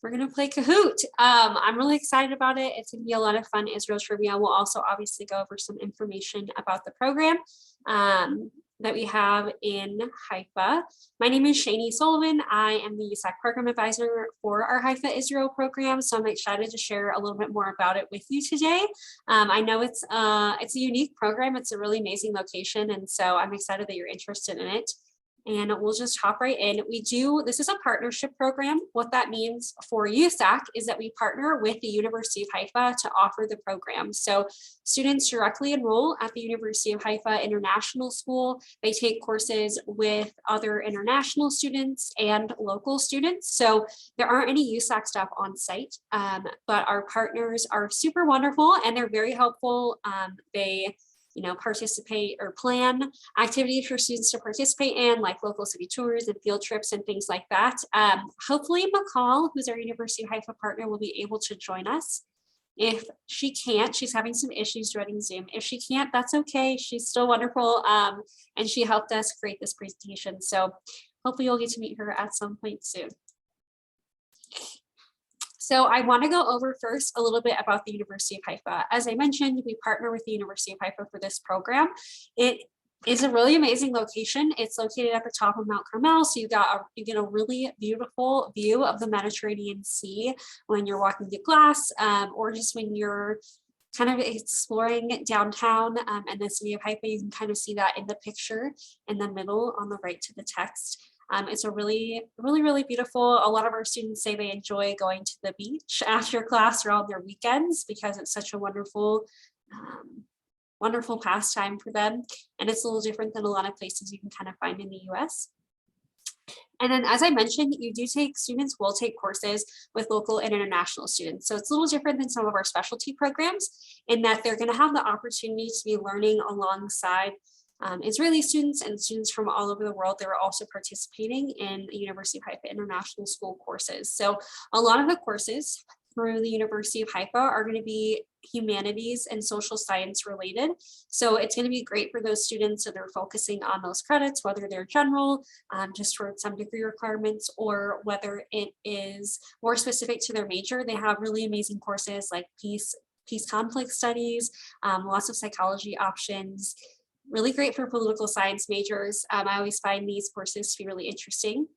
We're gonna play Kahoot. I'm really excited about it. It's gonna be a lot of fun. Israel trivia. We'll also obviously go over some information about the program that we have in Haifa. My name is Shani Sullivan. I am the USAC program advisor for our Haifa Israel program. So I'm excited to share a little bit more about it with you today. I know it's a unique program. It's a really amazing location, and so I'm excited that you're interested in it. And we'll just hop right in. This is a partnership program. What that means for USAC is that we partner with the University of Haifa to offer the program. So students directly enroll at the University of Haifa International School. They take courses with other international students and local students. So there aren't any USAC staff on site, but our partners are super wonderful and they're very helpful. They participate or plan activities for students to participate in, like local city tours and field trips and things like that. Hopefully McCall, who's our University of Haifa partner, will be able to join us. If she can't, she's having some issues joining Zoom. If she can't, that's okay. She's still wonderful. And she helped us create this presentation. So hopefully you'll get to meet her at some point soon. So I want to go over first a little bit about the University of Haifa. As I mentioned, we partner with the University of Haifa for this program. It is a really amazing location. It's located at the top of Mount Carmel, so you get a really beautiful view of the Mediterranean Sea when you're walking to class, or just when you're kind of exploring downtown and the city of Haifa. You can kind of see that in the picture in the middle on the right to the text. It's a really beautiful. A lot of our students say they enjoy going to the beach after class or on their weekends because it's such a wonderful pastime for them. And it's a little different than a lot of places you can kind of find in the US. And then, as I mentioned, students will take courses with local and international students. So it's a little different than some of our specialty programs in that they're going to have the opportunity to be learning alongside Israeli students and students from all over the world. They were also participating in the University of Haifa International School courses. So a lot of the courses through the University of Haifa are going to be humanities and social science related. So it's going to be great for those students that are focusing on those credits, whether they're general, just for some degree requirements, or whether it is more specific to their major. They have really amazing courses like peace conflict studies, lots of psychology options. Really great for political science majors. I always find these courses to be really interesting.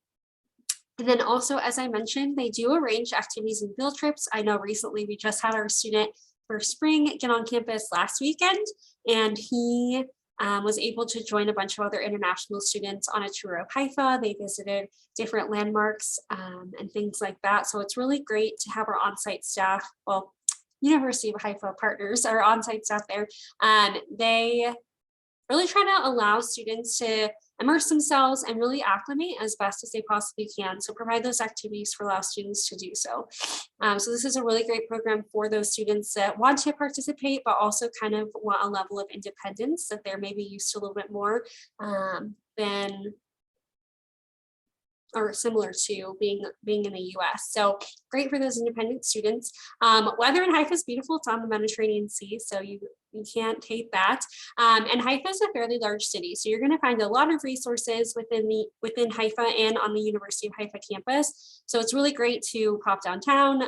And then also, as I mentioned, they do arrange activities and field trips. I know recently we just had our student for spring get on campus last weekend, and he was able to join a bunch of other international students on a tour of Haifa. They visited different landmarks and things like that. So it's really great to have our on-site staff, well, University of Haifa partners, our on-site staff there. They really try to allow students to immerse themselves and really acclimate as best as they possibly can. So provide those activities for allow students to do so. So this is a really great program for those students that want to participate, but also kind of want a level of independence that they're maybe used to a little bit more than or similar to being in the US. So great for those independent students. Weather in Haifa is beautiful. It's on the Mediterranean Sea, so you can't hate that. And Haifa is a fairly large city, so you're going to find a lot of resources within Haifa and on the University of Haifa campus. So it's really great to pop downtown,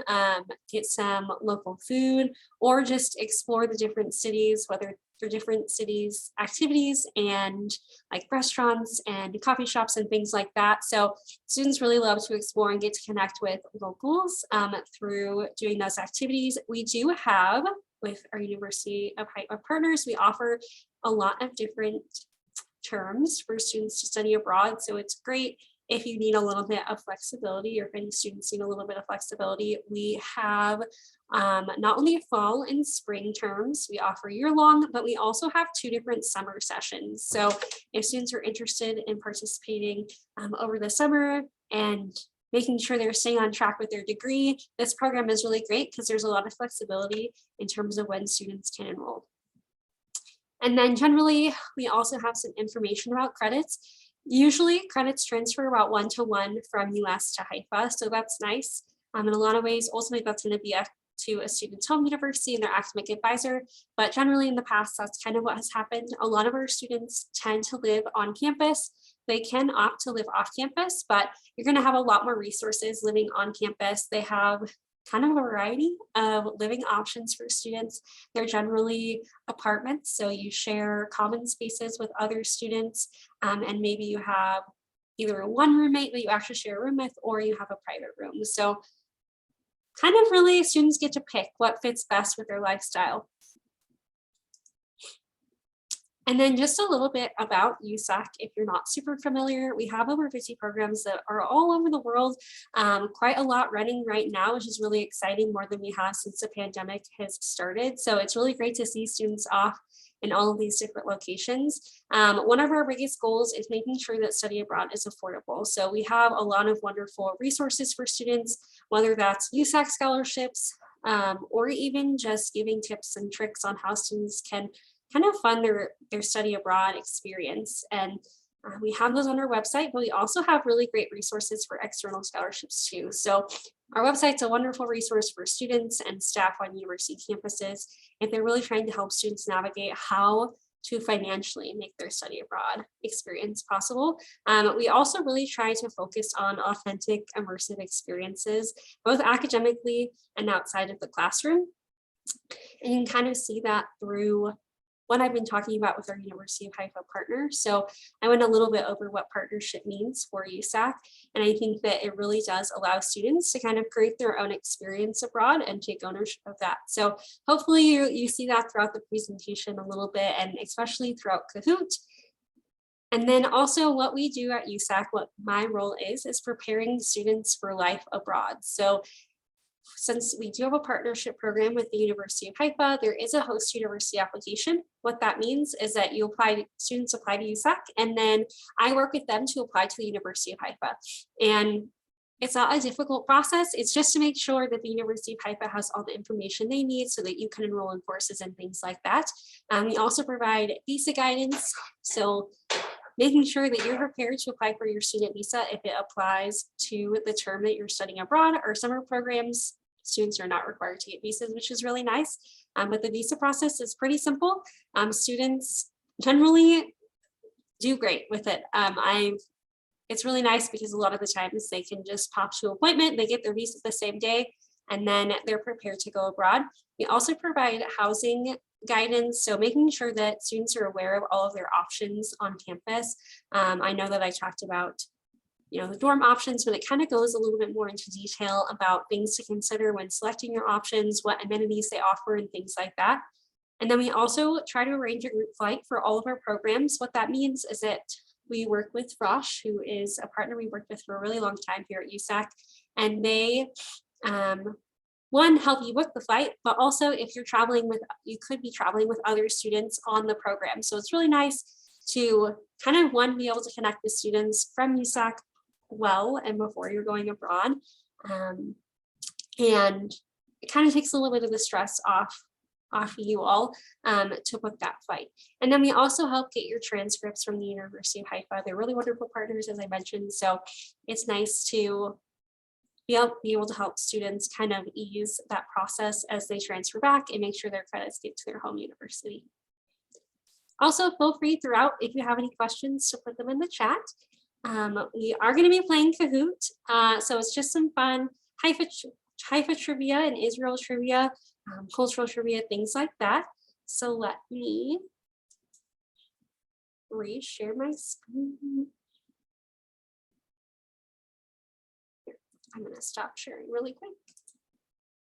get some local food, or just explore the different cities, whether for different cities activities and like restaurants and coffee shops and things like that. So students really love to explore and get to connect with locals through doing those activities. We do have, with our University of Haifa partners, we offer a lot of different terms for students to study abroad. So it's great if you need a little bit of flexibility, or if any students need a little bit of flexibility. We have not only fall and spring terms, we offer year-long, but we also have 2 different summer sessions. So if students are interested in participating over the summer and making sure they're staying on track with their degree, this program is really great because there's a lot of flexibility in terms of when students can enroll. And then generally, we also have some information about credits. Usually credits transfer about 1-to-1 from US to Haifa, so that's nice. In a lot of ways, ultimately that's going to be up to a student's home university and their academic advisor, but generally in the past, that's kind of what has happened. A lot of our students tend to live on campus. they can opt to live off campus, but you're going to have a lot more resources living on campus. They have kind of a variety of living options for students. They're generally apartments, so you share common spaces with other students, and maybe you have either one roommate that you actually share a room with, or you have a private room. So kind of really students get to pick what fits best with their lifestyle. And then just a little bit about USAC, if you're not super familiar, we have over 50 programs that are all over the world, quite a lot running right now, which is really exciting, more than we have since the pandemic has started. So it's really great to see students off in all of these different locations. One of our biggest goals is making sure that study abroad is affordable. So we have a lot of wonderful resources for students, whether that's USAC scholarships, or even just giving tips and tricks on how students can kind of fund their study abroad experience. And we have those on our website, but we also have really great resources for external scholarships too. So our website's a wonderful resource for students and staff on university campuses if they're really trying to help students navigate how to financially make their study abroad experience possible. We also really try to focus on authentic, immersive experiences, both academically and outside of the classroom. And you can kind of see that through what I've been talking about with our University of Haifa partner. So I went a little bit over what partnership means for USAC, and I think that it really does allow students to kind of create their own experience abroad and take ownership of that. So hopefully you see that throughout the presentation a little bit, and especially throughout Kahoot. And then also what we do at USAC, what my role is preparing students for life abroad. So since we do have a partnership program with the University of Haifa, there is a host university application. What that means is that students apply to USAC, and then I work with them to apply to the University of Haifa. And it's not a difficult process. It's just to make sure that the University of Haifa has all the information they need so that you can enroll in courses and things like that. We also provide visa guidance. So making sure that you're prepared to apply for your student visa if it applies to the term that you're studying abroad. Or summer programs, students are not required to get visas, which is really nice. But the visa process is pretty simple. Students generally do great with it. It's really nice because a lot of the times they can just pop to an appointment, they get their visa the same day, and then they're prepared to go abroad. We also provide housing guidance, so making sure that students are aware of all of their options on campus. I know that I talked about the dorm options, but it kind of goes a little bit more into detail about things to consider when selecting your options, what amenities they offer, and things like that. And then we also try to arrange a group flight for all of our programs. What that means is that we work with Frosh, who is a partner we worked with for a really long time here at USAC, and they one, help you book the flight, but also if you're you could be traveling with other students on the program. So it's really nice to kind of be able to connect with students from USAC well and before you're going abroad. And it kind of takes a little bit of the stress off you all to book that flight. And then we also help get your transcripts from the University of Haifa. They're really wonderful partners, as I mentioned. So it's nice to be able to help students kind of ease that process as they transfer back and make sure their credits get to their home university. Also, feel free throughout, if you have any questions, to put them in the chat. We are going to be playing Kahoot, so it's just some fun Haifa trivia and Israel trivia, cultural trivia, things like that. So let me reshare my screen. I'm going to stop sharing really quick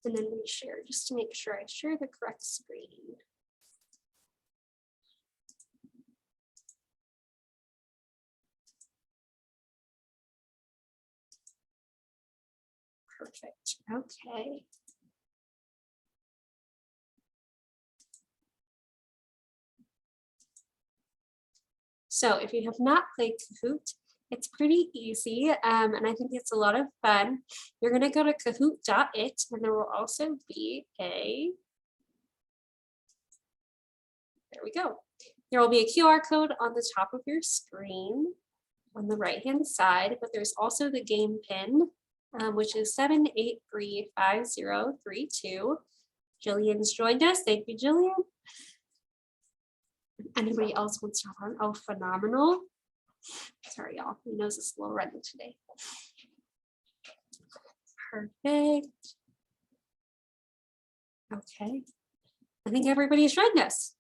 and then reshare just to make sure I share the correct screen. Perfect. Okay. So if you have not played Kahoot, it's pretty easy, and I think it's a lot of fun. You're going to go to kahoot.it, and there will also be there we go. There will be a QR code on the top of your screen on the right-hand side, but there's also the game pin, which is 7835032. Jillian's joined us. Thank you, Jillian. Anybody else wants to hop on? Oh, phenomenal. Sorry, y'all. My nose is a little runny today. Perfect. Okay. I think everybody's joined us.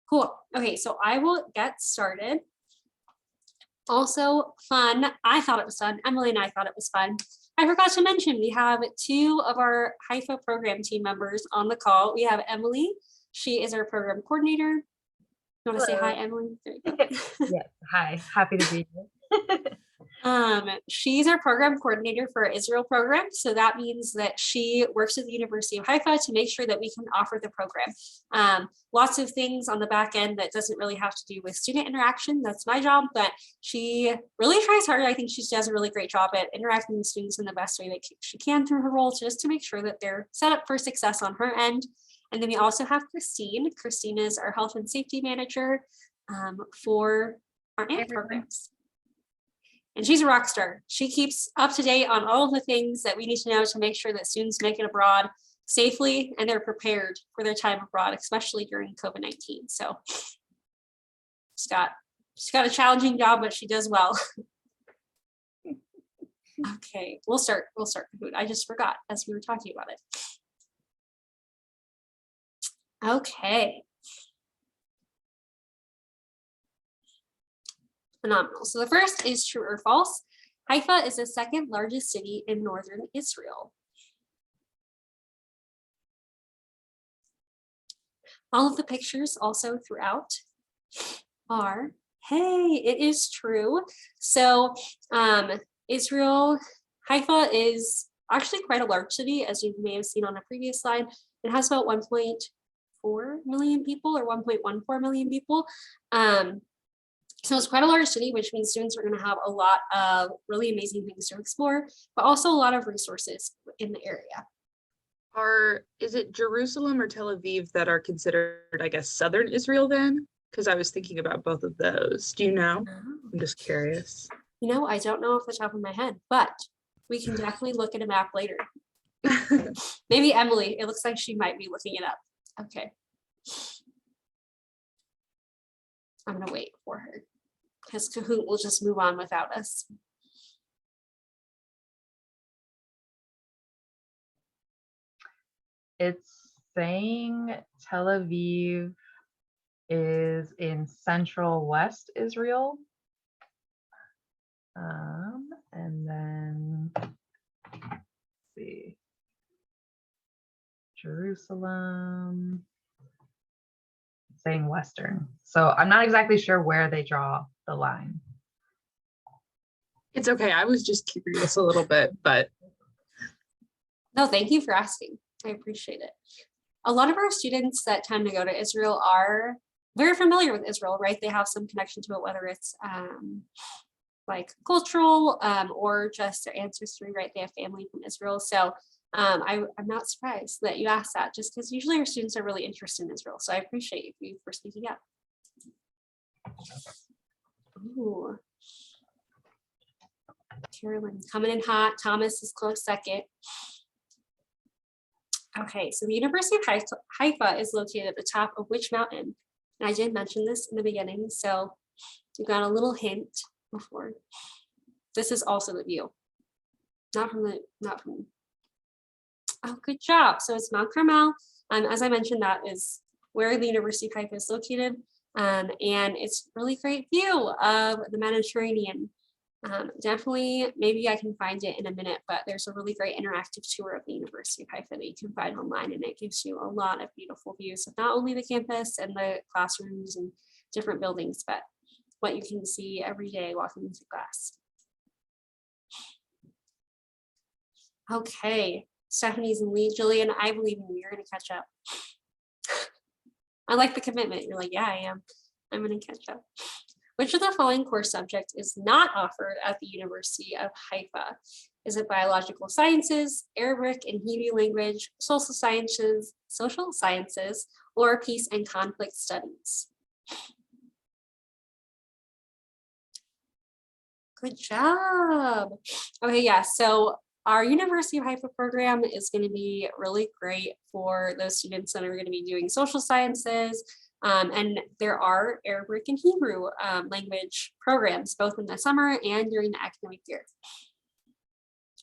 Cool. Okay, so I will get started. Also fun. I thought it was fun. Emily and I thought it was fun. I forgot to mention we have two of our HIFA program team members on the call. We have Emily. She is our program coordinator. You want to say hi, Emily? There you go. Yes, hi. Happy to be here. She's our program coordinator for our Israel program. So that means that she works with the University of Haifa to make sure that we can offer the program. Lots of things on the back end that doesn't really have to do with student interaction. That's my job, but she really tries hard. I think she does a really great job at interacting with students in the best way that she can through her role, just to make sure that they're set up for success on her end. And then we also have Christine. Christine is our health and safety manager for our AMP programs. And she's a rock star. She keeps up to date on all of the things that we need to know to make sure that students make it abroad safely and they're prepared for their time abroad, especially during COVID-19. So she's got a challenging job, but she does well. Okay, we'll start Kahoot. I just forgot as we were talking about it. Okay. Phenomenal. So the first is true or false. Haifa is the second largest city in northern Israel. All of the pictures also throughout are, hey, it is true. So Israel, Haifa is actually quite a large city, as you may have seen on a previous slide. It has about 1.4 million people or 1.14 million people. So it's quite a large city, which means students are going to have a lot of really amazing things to explore, but also a lot of resources in the area. Is it Jerusalem or Tel Aviv that are considered, I guess, southern Israel then? Because I was thinking about both of those. Do you know? I'm just curious. You know, I don't know off the top of my head, but we can definitely look at a map later. Maybe Emily, it looks like she might be looking it up. Okay. I'm going to wait for her because Kahoot will just move on without us. It's saying Tel Aviv is in central West Israel. And then, let's see, Jerusalem, saying Western. So I'm not exactly sure where they draw the line. It's okay. I was just curious a little bit, but. No, thank you for asking. I appreciate it. A lot of our students that tend to go to Israel are very familiar with Israel, right? They have some connection to it, whether it's like cultural or just their ancestry, right? They have family from Israel. So I'm not surprised that you asked that, just because usually our students are really interested in Israel. So I appreciate you for speaking up. Ooh. Carolyn coming in hot. Thomas is close second. Okay, so the University of Haifa is located at the top of which mountain? And I did mention this in the beginning, so you got a little hint before. This is also the view. Not from. Oh, good job. So it's Mount Carmel. As I mentioned, that is where the University of Haifa is located. And it's really great view of the Mediterranean. Definitely, maybe I can find it in a minute, but there's a really great interactive tour of the University of Haifa that you can find online, and it gives you a lot of beautiful views of not only the campus and the classrooms and different buildings, but what you can see every day walking into class. Okay, Stephanie's and Lee, Jillian, I believe in you. You're going to catch up. I like the commitment. You're like, yeah, I am. I'm going to catch up. Which of the following course subject is not offered at the University of Haifa? Is it biological sciences, Arabic and Hebrew language, social sciences, or peace and conflict studies? Good job. Okay, yeah, so our University of Haifa program is going to be really great for those students that are going to be doing social sciences, And there are Arabic and Hebrew language programs, both in the summer and during the academic year.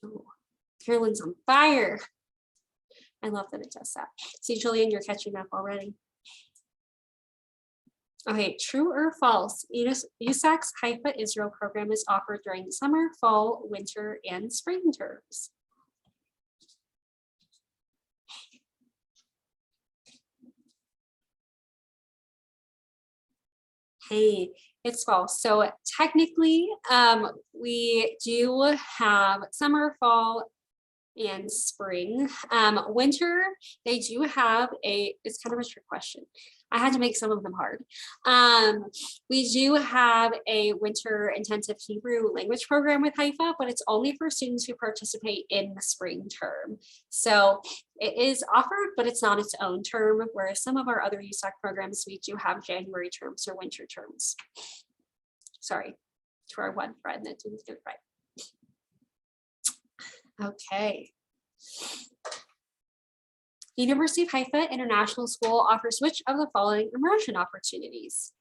Oh, Carolyn's on fire. I love that it does that. See, Julian, you're catching up already. Okay, true or false? USAC's Haifa Israel program is offered during the summer, fall, winter, and spring terms. Hey, it's false. So technically, we do have summer, fall, and spring. Winter, they do have it's kind of a trick question. I had to make some of them hard. We do have a winter intensive Hebrew language program with Haifa, but it's only for students who participate in the spring term. So it is offered, but it's not its own term, whereas some of our other USAC programs, we do have January terms or winter terms. Sorry, to our one friend that didn't get it right. Okay. University of Haifa International School offers which of the following immersion opportunities?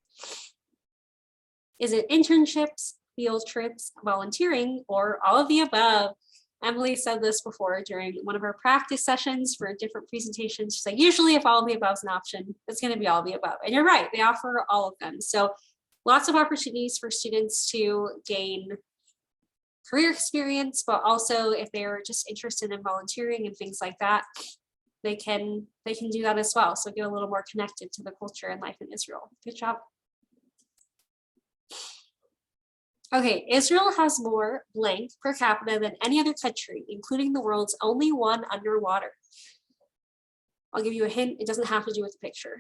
Is it internships, field trips, volunteering, or all of the above? Emily said this before during one of our practice sessions for different presentations. She's like, usually if all of the above is an option, it's going to be all of the above. And you're right, they offer all of them. So lots of opportunities for students to gain career experience, but also if they're just interested in volunteering and things like that, they can do that as well. So get a little more connected to the culture and life in Israel. Good job. Okay, Israel has more blank per capita than any other country, including the world's only one underwater. I'll give you a hint, it doesn't have to do with the picture.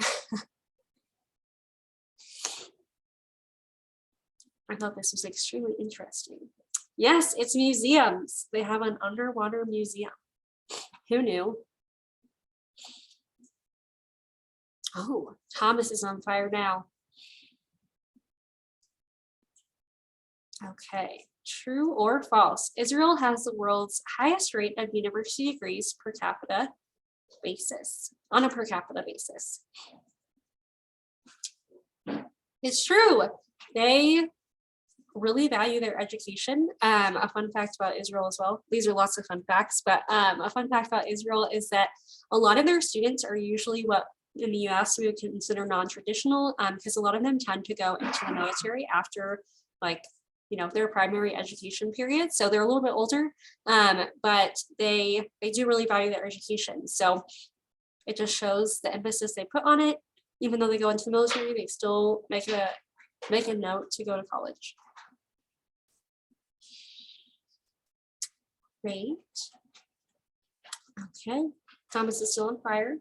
I thought this was extremely interesting. Yes, it's museums. They have an underwater museum. Who knew? Oh, Thomas is on fire now. Okay, true or false? Israel has the world's highest rate of university degrees per capita basis, on a per capita basis. It's true. They really value their education. A fun fact about Israel as well. These are lots of fun facts, but a fun fact about Israel is that a lot of their students are usually what in the US we would consider non-traditional, because a lot of them tend to go into the military after their primary education period. So they're a little bit older, but they do really value their education. So it just shows the emphasis they put on it. Even though they go into the military, they still make a note to go to college. Great. Okay, Thomas is still on fire.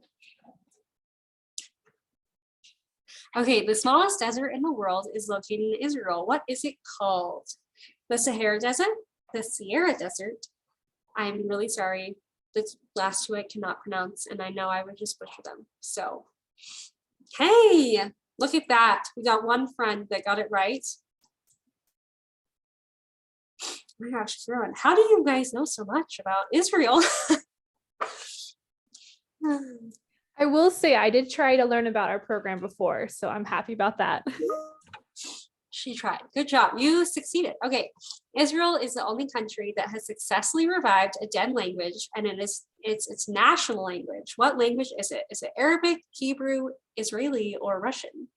Okay, the smallest desert in the world is located in Israel. What is it called? The Sahara Desert, the Sierra Desert. I'm really sorry. The last two I cannot pronounce, and I know I would just butcher them. So, hey, look at that. We got one friend that got it right. Oh my gosh, Karen, how do you guys know so much about Israel? I will say I did try to learn about our program before, so I'm happy about that. She tried. Good job. You succeeded. Okay. Israel is the only country that has successfully revived a dead language, and it's its national language. What language is it? Is it Arabic, Hebrew, Israeli, or Russian?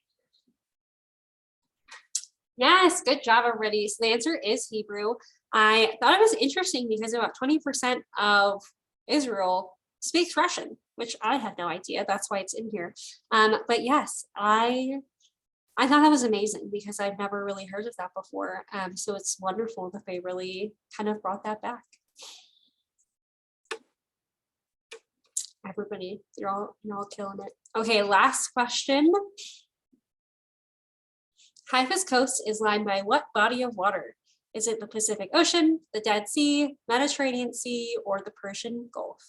Yes, good job already. So the answer is Hebrew. I thought it was interesting because about 20% of Israel speaks Russian, which I had no idea. That's why it's in here. But yes, I thought that was amazing because I've never really heard of that before. So it's wonderful that they really kind of brought that back. Everybody, you're all killing it. Okay, last question. Haifa's coast is lined by what body of water? Is it the Pacific Ocean, the Dead Sea, Mediterranean Sea, or the Persian Gulf?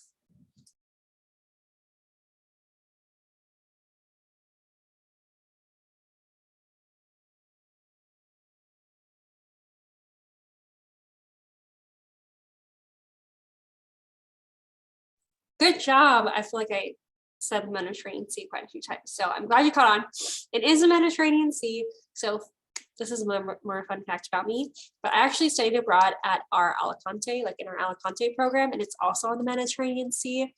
Good job. I feel like I said Mediterranean Sea quite a few times. So I'm glad you caught on. It is a Mediterranean Sea. So this is more fun fact about me, but I actually studied abroad at our Alicante, like in our Alicante program, and it's also on the Mediterranean Sea.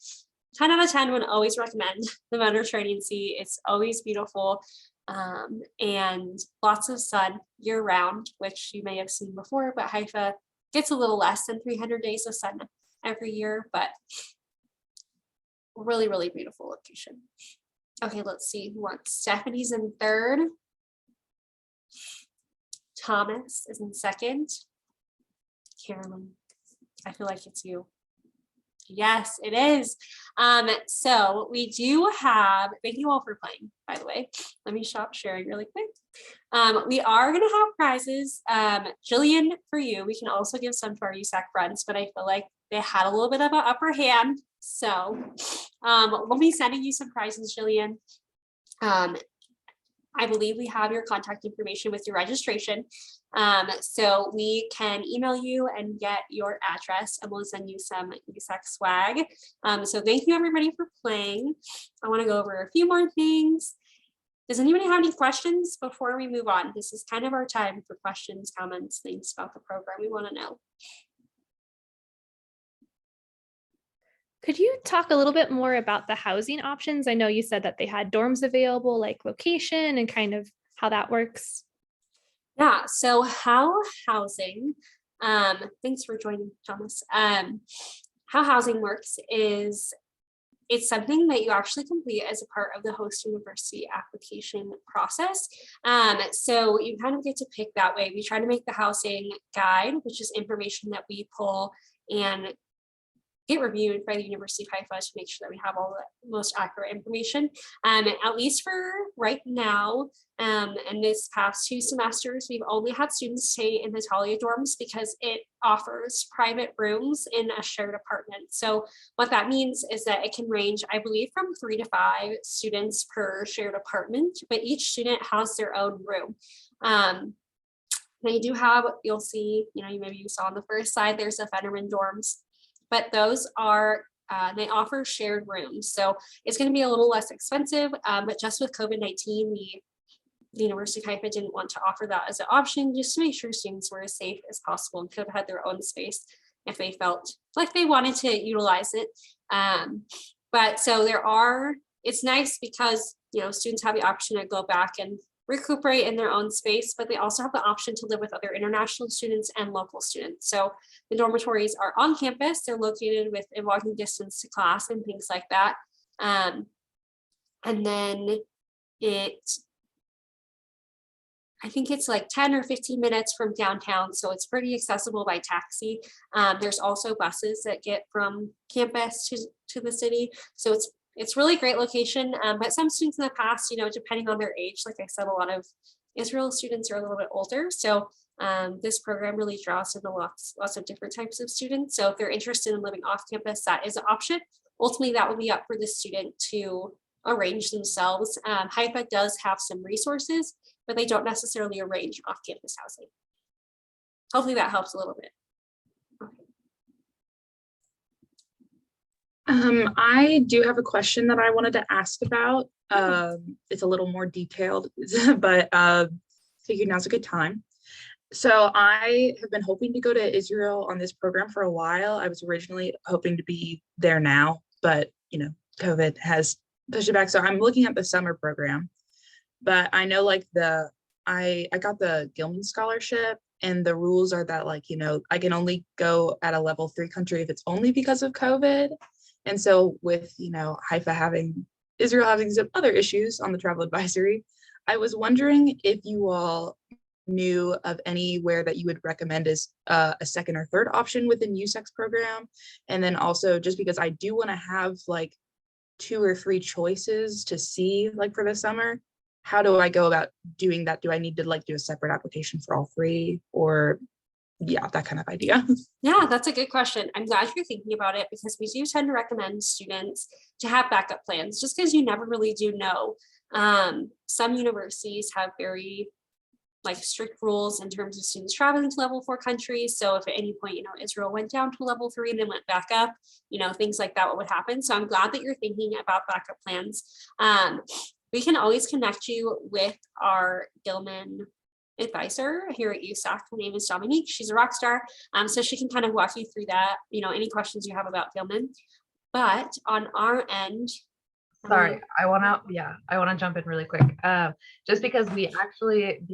10 out of 10 would always recommend the Mediterranean Sea. It's always beautiful and lots of sun year round, which you may have seen before, but Haifa gets a little less than 300 days of sun every year, but really, really beautiful location. Okay, let's see who wants. Stephanie's in third. Thomas is in second. Carolyn, I feel like it's you. Yes, it is. So we do have, thank you all for playing, by the way. Let me stop sharing really quick. We are going to have prizes. Jillian, for you, we can also give some to our USAC friends, but I feel like they had a little bit of an upper hand. So we'll be sending you some prizes, Jillian. I believe we have your contact information with your registration. So we can email you and get your address and we'll send you some USAC swag. So thank you everybody for playing. I want to go over a few more things. Does anybody have any questions before we move on? This is kind of our time for questions, comments, things about the program we want to know. Could you talk a little bit more about the housing options? I know you said that they had dorms available, like location and kind of how that works. Yeah, so how housing, thanks for joining, Thomas. How housing works is it's something that you actually complete as a part of the host university application process. So you kind of get to pick that way. We try to make the housing guide, which is information that we pull and get reviewed by the University of Haifa to make sure that we have all the most accurate information. At least for right now, and this past 2 semesters, we've only had students stay in the Talia dorms because it offers private rooms in a shared apartment. So what that means is that it can range, I believe, from 3 to 5 students per shared apartment, but each student has their own room. They do have, you'll see, maybe you saw on the first slide, there's the Fetterman dorms. But those are, they offer shared rooms. So it's going to be a little less expensive, but just with COVID-19, the University of Haifa didn't want to offer that as an option just to make sure students were as safe as possible and could have had their own space if they felt like they wanted to utilize it. But so it's nice because, students have the option to go back and recuperate in their own space, but they also have the option to live with other international students and local students. So the dormitories are on campus. They're located within walking distance to class and things like that. And then I think it's like 10 or 15 minutes from downtown. So it's pretty accessible by taxi. There's also buses that get from campus to the city. So it's really great location, but some students in the past, depending on their age, like I said, a lot of Israel students are a little bit older. So this program really draws in lots of different types of students. So if they're interested in living off campus, that is an option. Ultimately, that will be up for the student to arrange themselves. Haifa does have some resources, but they don't necessarily arrange off campus housing. Hopefully that helps a little bit. I do have a question that I wanted to ask about. It's a little more detailed, but figured now's a good time. So I have been hoping to go to Israel on this program for a while. I was originally hoping to be there now, but COVID has pushed it back. So I'm looking at the summer program, but I know I got the Gilman scholarship, and the rules are that I can only go at a level 3 country if it's only because of COVID. And so with, Israel having some other issues on the travel advisory, I was wondering if you all knew of anywhere that you would recommend as a second or third option within USAC's program. And then also just because I do want to have 2 or 3 choices to see for the summer, how do I go about doing that? Do I need to do a separate application for all 3, or that kind of idea? Yeah, that's a good question. I'm glad you're thinking about it because we do tend to recommend students to have backup plans just because you never really do know. Some universities have very like strict rules in terms of students traveling to level 4 countries. So if at any point, Israel went down to level 3 and then went back up, things like that would happen. So I'm glad that you're thinking about backup plans. We can always connect you with our Gilman advisor here at USAC. Her name is Dominique. She's a rock star. So she can kind of walk you through that, any questions you have about Gilman. But on our end, Sorry, I want to jump in really quick. Just because the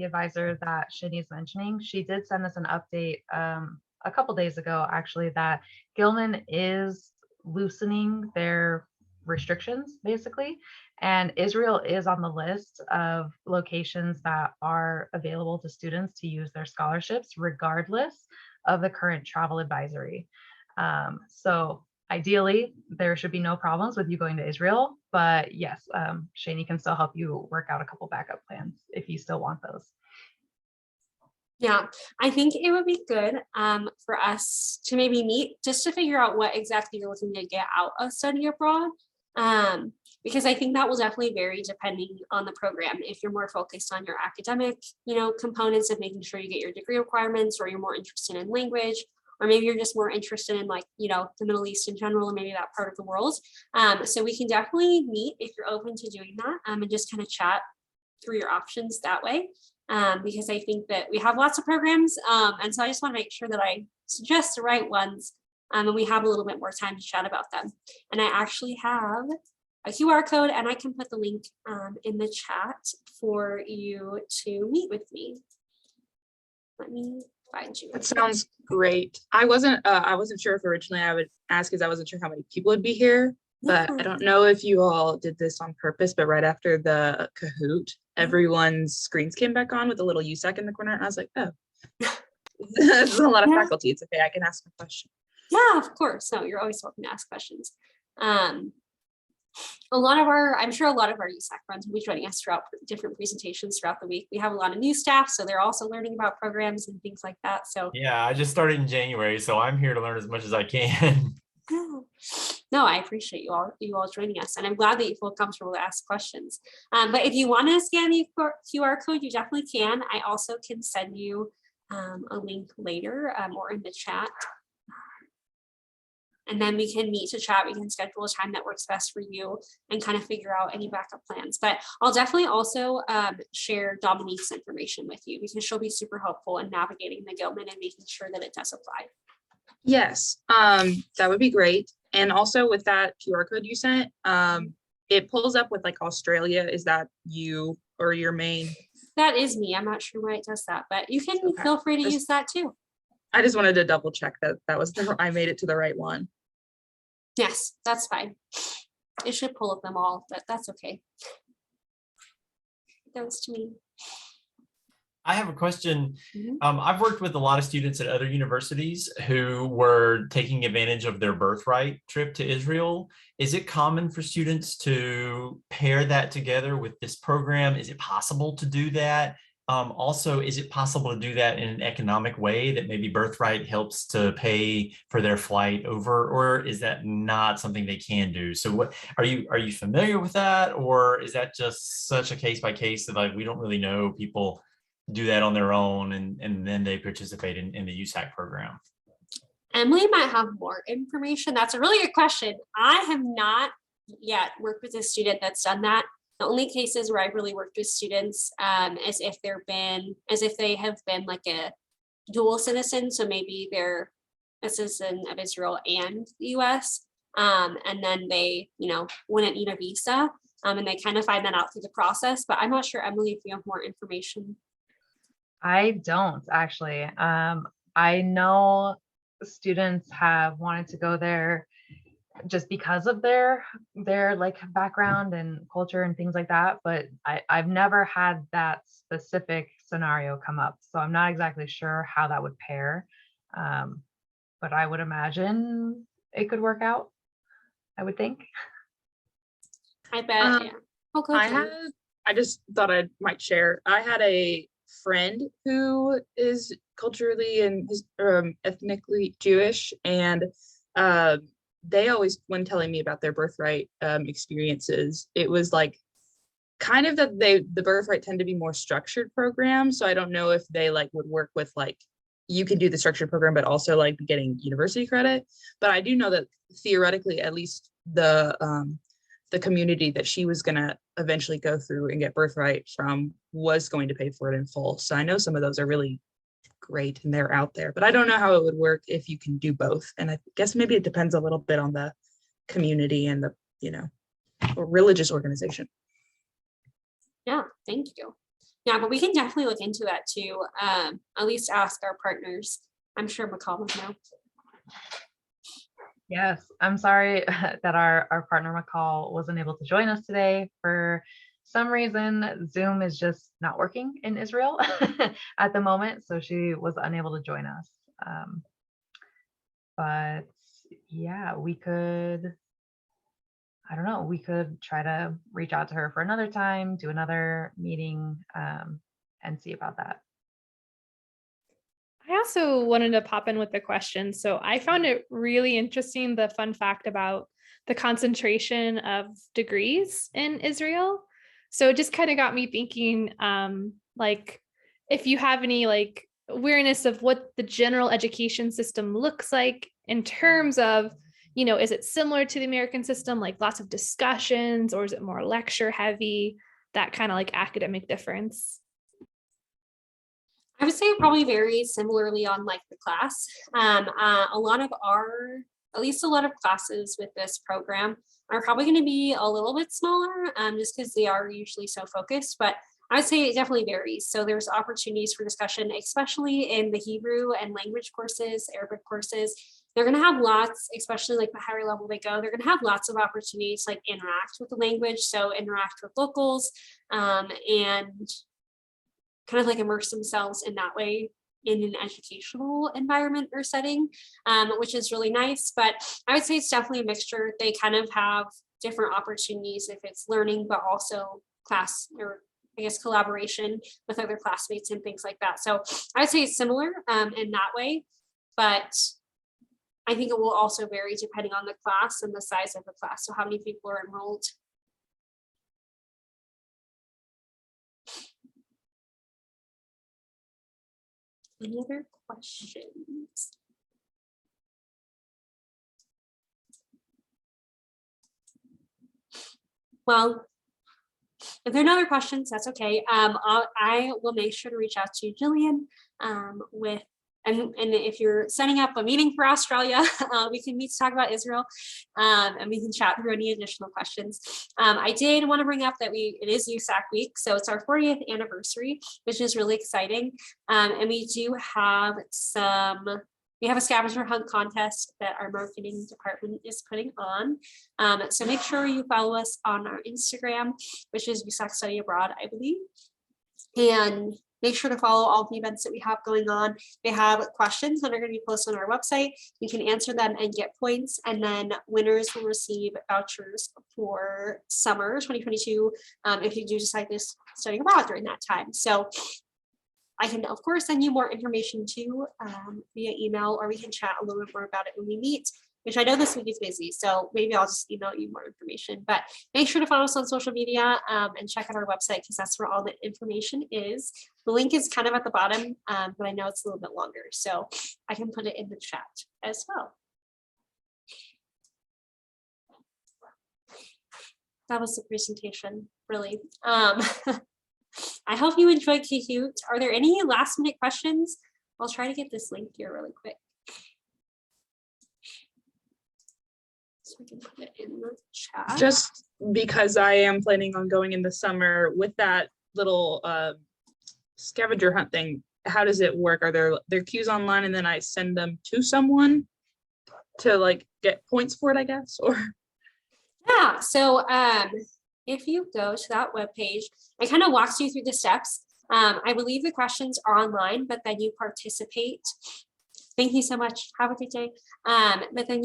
advisor that Shani's mentioning, she did send us an update a couple days ago, actually, that Gilman is loosening their restrictions, basically. And Israel is on the list of locations that are available to students to use their scholarships, regardless of the current travel advisory. So ideally, there should be no problems with you going to Israel, but yes, Shani can still help you work out a couple backup plans if you still want those. Yeah, I think it would be good for us to maybe meet just to figure out what exactly you're looking to get out of study abroad. Because I think that will definitely vary depending on the program. If you're more focused on your academic, components of making sure you get your degree requirements, or you're more interested in language, or maybe you're just more interested in the Middle East in general, or maybe that part of the world. So we can definitely meet if you're open to doing that, and just kind of chat through your options that way. Because I think that we have lots of programs. And so I just want to make sure that I suggest the right ones. And we have a little bit more time to chat about them. And I actually have a QR code, and I can put the link in the chat for you to meet with me. Let me find you. That sounds great. I wasn't sure if originally I would ask, because I wasn't sure how many people would be here, but I don't know if you all did this on purpose, but right after the Kahoot, everyone's screens came back on with a little USAC in the corner, and I was like, oh, there's a lot of faculty. It's okay, I can ask a question. Yeah, of course. No, you're always welcome to ask questions. I'm sure a lot of our USAC friends will be joining us throughout different presentations throughout the week. We have a lot of new staff, so they're also learning about programs and things like that. So yeah, I just started in January, so I'm here to learn as much as I can. No, I appreciate you all joining us, and I'm glad that you feel comfortable to ask questions. But if you want to scan the QR code, you definitely can. I also can send you a link later or in the chat. And then we can meet to chat. We can schedule a time that works best for you and kind of figure out any backup plans. But I'll definitely also share Dominique's information with you, because she'll be super helpful in navigating the Gilman and making sure that it does apply. Yes, that would be great. And also with that QR code you sent, it pulls up with Australia. Is that you or your main? That is me. I'm not sure why it does that, but you can feel free to use that too. I just wanted to double check that was I made it to the right one. Yes, that's fine. It should pull up them all, but that's okay. That was to me. I have a question. I've worked with a lot of students at other universities who were taking advantage of their birthright trip to Israel. Is it common for students to pair that together with this program? Is it possible to do that? Also, is it possible to do that in an economic way that maybe birthright helps to pay for their flight over, or is that not something they can do? So what are you familiar with that, or is that just such a case by case that we don't really know, people do that on their own and then they participate in the USAC program? Emily might have more information. That's a really good question. I have not yet worked with a student that's done that. The only cases where I've really worked with students as if they have been a dual citizen. So maybe they're a citizen of Israel and the US. And then they, wouldn't need a visa. And they kind of find that out through the process. But I'm not sure, Emily, if you have more information. I don't actually. I know students have wanted to go there just because of their background and culture and things like that, but I've never had that specific scenario come up, so I'm not exactly sure how that would pair, but I would imagine it could work out, I would think. I bet. Yeah. Okay. I just thought I might share. I had a friend who is culturally and ethnically Jewish, and they always, when telling me about their birthright experiences, it was kind of that the birthright tend to be more structured programs. So I don't know if they like would work with like, you can do the structured program, but also like be getting university credit. But I do know that theoretically, at least the community that she was gonna eventually go through and get birthright from was going to pay for it in full. So I know some of those are really great and they're out there, but I don't know how it would work if you can do both. And I guess maybe it depends a little bit on the community and the, or religious organization. Yeah, thank you. Yeah, but we can definitely look into that too. At least ask our partners. I'm sure McCall would know. Yes, I'm sorry that our partner McCall wasn't able to join us today. For some reason, Zoom is just not working in Israel at the moment, so she was unable to join us. But yeah, we could, I don't know, we could try to reach out to her for another time, do another meeting, and see about that. I also wanted to pop in with the question. So I found it really interesting, the fun fact about the concentration of degrees in Israel. So it just kind of got me thinking, like, if you have any like awareness of what the general education system looks like in terms of, is it similar to the American system, like lots of discussions, or is it more lecture heavy, that kind of like academic difference? I would say it probably varies similarly on like the class. A lot of at least a lot of classes with this program are probably going to be a little bit smaller, just because they are usually so focused, but I would say it definitely varies. So there's opportunities for discussion, especially in the Hebrew and language courses, Arabic courses. They're going to have lots, especially like the higher level they go, they're going to have lots of opportunities to like interact with the language. So interact with locals, and kind of like immerse themselves in that way in an educational environment or setting, which is really nice. But I would say it's definitely a mixture. They kind of have different opportunities if it's learning, but also class, or I guess collaboration with other classmates and things like that. So I would say it's similar in that way, but I think it will also vary depending on the class and the size of the class. So how many people are enrolled. Any other questions? Well, if there are no other questions, that's okay. I will make sure to reach out to Jillian with, and if you're setting up a meeting for Australia, we can meet to talk about Israel, and we can chat through any additional questions. I did want to bring up that it is USAC week, so it's our 40th anniversary, which is really exciting. And we do have we have a scavenger hunt contest that our marketing department is putting on. So make sure you follow us on our Instagram, which is USAC Study Abroad, I believe. And make sure to follow all the events that we have going on. They have questions that are going to be posted on our website. You can answer them and get points. And then winners will receive vouchers for summer 2022 if you do decide to study abroad during that time. So I can, of course, send you more information too via email, or we can chat a little bit more about it when we meet, which I know this week is busy, so maybe I'll just email you more information. But make sure to follow us on social media and check out our website, because that's where all the information is. The link is kind of at the bottom, but I know it's a little bit longer, so I can put it in the chat as well. That was the presentation, really. I hope you enjoyed Kahoot. Are there any last minute questions? I'll try to get this link here really quick. So I can put it in the chat. Just because I am planning on going in the summer with that little scavenger hunt thing, how does it work? Are there queues online and then I send them to someone to like get points for it, I guess? Or yeah, so if you go to that webpage, it kind of walks you through the steps. I believe the questions are online, but then you participate. Thank you so much. Have a good day. But then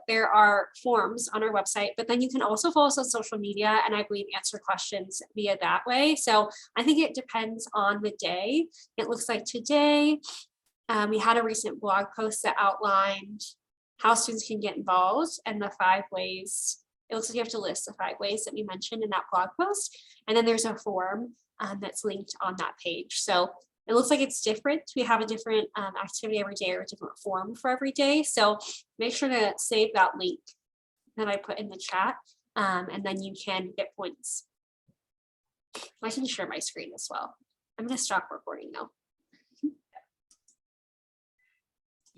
there are forms on our website, but then you can also follow us on social media, and I believe answer questions via that way. So I think it depends on the day. It looks like today we had a recent blog post that outlined how students can get involved and the 5 ways it looks like you have to list the 5 ways that we mentioned in that blog post. And then there's a form that's linked on that page. So it looks like it's different. We have a different activity every day or a different form for every day. So make sure to save that link that I put in the chat, and then you can get points. I can share my screen as well. I'm going to stop recording now.